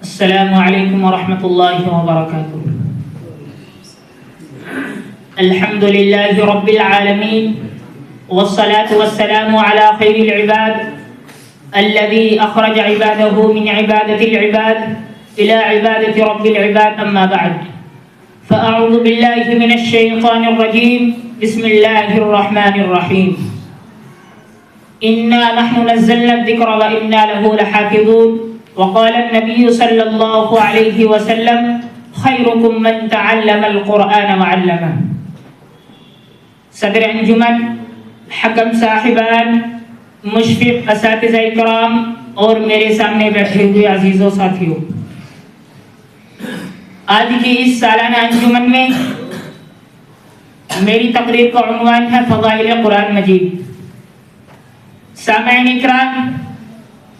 السلام علیکم ورحمۃ اللہ وبرکاتہ. الحمد للہ رب العالمین والصلاة والسلام على خیر العباد الذي اخرج عباده من عبادة العباد الى عبادة رب العباد. اما بعد فاعوذ باللہ من الشیطان الرجیم. بسم اللہ الرحمن الرحیم. انا نحن نزلنا الذکر وانا له لحافظون. وقال النبي صلی اللہ علیہ وسلم خیرکم من تعلم القرآن وعلمه. صدر انجمن، حکم صاحبان، مشفق اساتذہ اکرام اور میرے سامنے بیٹھے ہوئے عزیزوں ساتھیوں، آج کی اس سالانہ انجمن میں میری تقریر کا عنوان ہے فضائل قرآن مجید. سامعین اکرام،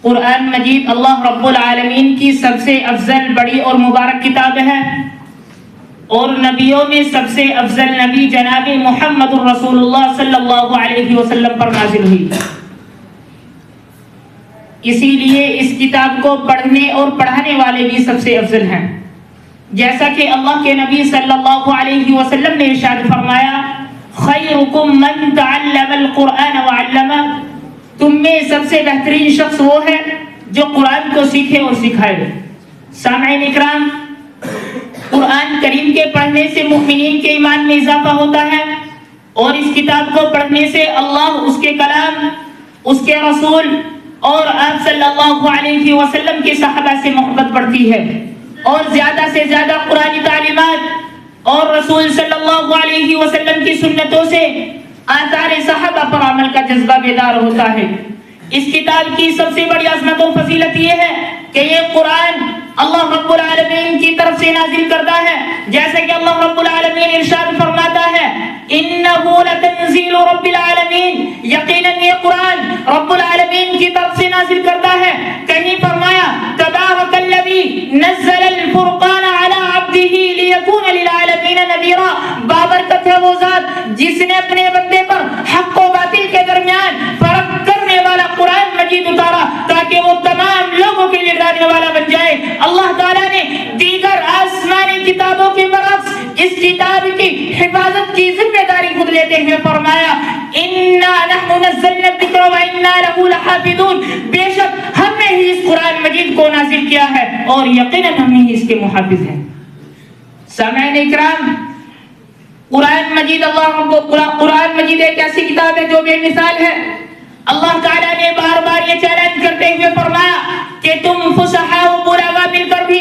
قرآن مجید اللہ رب العالمین کی سب سے افضل، بڑی اور مبارک کتاب ہے، اور نبیوں میں سب سے افضل نبی جناب محمد رسول اللہ صلی اللہ علیہ وسلم پر نازل ہوئی. اسی لیے اس کتاب کو پڑھنے اور پڑھانے والے بھی سب سے افضل ہیں. جیسا کہ اللہ کے نبی صلی اللہ علیہ وسلم نے ارشاد فرمایا خیرکم من تعلم القرآن وعلمہ. تم میں سب سے بہترین شخص وہ ہے جو قرآن کو سیکھے اور سکھائے. سامعین اکرام، قرآن کریم کے پڑھنے سے مومنین کے ایمان میں اضافہ ہوتا ہے، اور اس کتاب کو پڑھنے سے اللہ، اس کے کلام، اس کے رسول اور آپ صلی اللہ علیہ وسلم کے صحابہ سے محبت بڑھتی ہے، اور زیادہ سے زیادہ قرآنی تعلیمات اور رسول صلی اللہ علیہ وسلم کی سنتوں سے آثار صحابہ پر عمل کا جذبہ بیدار ہوتا ہے. اس کتاب کی سب سے بڑی عظمت و فضیلت یہ ہے کہ یہ قرآن اللہ رب العالمین کی طرف سے نازل کردہ ہے. جیسے کہ اللہ رب العالمین ارشاد فرماتا ہے انہ لتنزیل رب العالمین، یقیناً یہ قرآن رب العالمین کی طرف سے نازل کردہ ہے. کہیں فرمایا تبارک الذی نزل الفرقان علی عبدہ لیکون للعالمین نذیرا. بابرکت ہے وہ ذات جس نے اپنے بندے پر حق و باطل کے درمیان فرق کرنے والا قرآن مجید اتارا تاکہ وہ تمام لوگوں کے لیے ڈرانے والا بن جائے. اللہ تعالیٰ نے دیگر آسمانی کتابوں کے برعکس اس کتاب کی حفاظت کی ذمہ داری خود لیتے ہوئے فرمایا انا نحن نزلنا الذکر وانا له لحافظون. بے شک ہم نے ہی اس قرآن مجید کو نازل کیا ہے اور یقیناً ہم ہی اس کے محافظ ہیں. سامعین اکرام، قرآن مجید قرآن مجید ایک ایسی کتاب ہے جو بے مثال ہے. اللہ تعالیٰ نے بار بار یہ چیلنج کرتے ہوئے فرمایا کہ تم فصحاء و بلاغاء مل کر بھی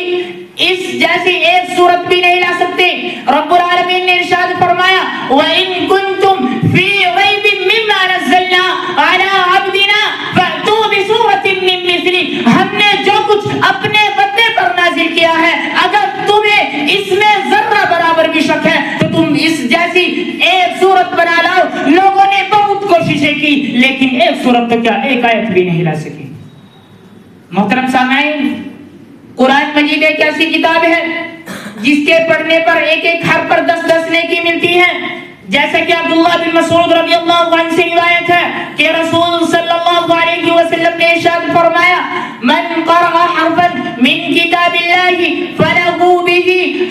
اس جیسی ایک صورت بھی نہیں لا سکتے. رب العالمین نے ارشاد فرمایا وَإِن كُنتُمْ فِي رَيْبٍ مِّمَّا نَزَّلْنَا عَلَىٰ عَبْدِنَا فَأْتُوا بِسُورَةٍ مِّن مِّثْلِهِ. ہم نے جو کچھ اپنے بندے پر نازل کیا ہے، اگر تمہیں اس میں ذرہ برابر بھی شک ہے تو تم اس جیسی ایک صورت بنا لاؤ. لوگوں نے بہت کوششیں کی لیکن ایک صورت تو کیا ایک آیت بھی نہیں لا سکی. محترم سامعین، قرآن مجید ایک ایسی کتاب ہے جس کے پڑھنے پر ایک ایک حرف پر 10 نیکی ملتی ہے. جیسا کہ عبداللہ بن مسعود رضی اللہ عنہ سے روایت ہے کہ رسول صلی اللہ علیہ وسلم نے ارشاد فرمایا من قرأ حرفا من کتاب اللہ فلہ به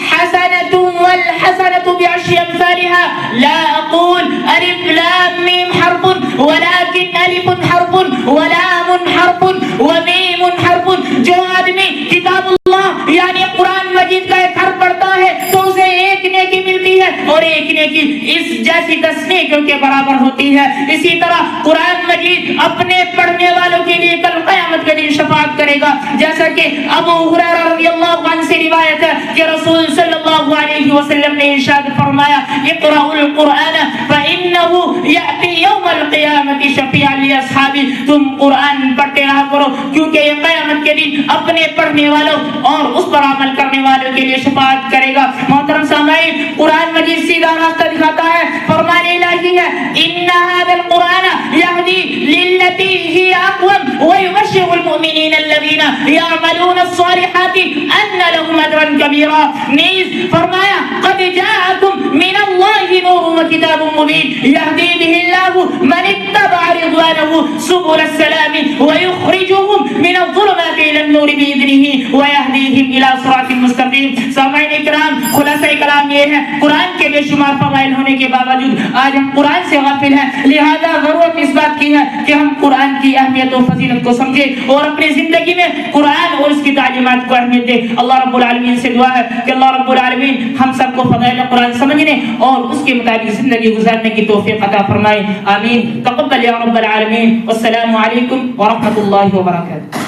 حسنة والحسنة بعشر امثالها لا اقول الف لام میم حرف ولكن الف حرف ولام حرف ومیم حرف. جو آدمی کتاب اللہ یعنی قرآن مجید کا ایک حرف پڑھتا ہے تو اسے ایک نیکی ملتی ہے اور ایک نیکی اس جیسی 10 نیکیوں کے برابر ہوتی ہے. اسی طرح قرآن مجید اپنے پڑھنے والوں کے لیے کل قیامت کے دن شفاعت کرے گا. جیسا کہ ابو ہریرہ رضی اللہ عنہ سے روایت ہے کہ رسول صلی اللہ علیہ وسلم نے ارشاد فرمایا اقرأوا القرآن فإنه يأتي يوم القيامة شفيعا لأصحابه. تم قرآن پڑھتے رہا کرو کیونکہ یہ قیامت کے دن اپنے پڑھنے والوں اور اس پر عمل کرنے والوں کے لیے شفاعت کرے گا. محترم سامعین، قرآن مجید سیدھا راستہ دکھاتا ہے. فرمان الہی ہے ان هذا القرآن يهدي للتي هي اقوم ويبشر وبشر المؤمنین الذین یعملون الصالحات ان لهم اجرا کبیرا. نیز فرمایا قد جاءکم من اللہ نور وکتاب مبین یہدی بہ اللہ من اتبع رضوانہ سبل السلام ویخرجهم من الظلمات الى النور بإذنہ ویہدیہم الى صراط مستقیم. سامعین اکرام، خلاصہ کلام یہ ہے قرآن کے بے شمار فضائل ہونے کے باوجود آج ہم قرآن سے غافل ہیں. لہذا ضرورت اس بات کی ہے کہ ہم قرآن کی اہمیت و فضیلت کو سمجھیں اور اپنی زندگی میں قرآن اور اس کی تعلیمات کو اہمیت دیں. اللہ رب العالمین سے دعا ہے کہ اللہ رب العالمین ہم سب کو فضائل قرآن سمجھنے اور اس کے مطابق زندگی گزارنے کی توفیق عطا فرمائے. آمین. تقبل یا رب العالمین. والسلام علیکم ورحمۃ اللہ وبرکاتہ.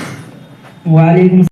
وعلیکم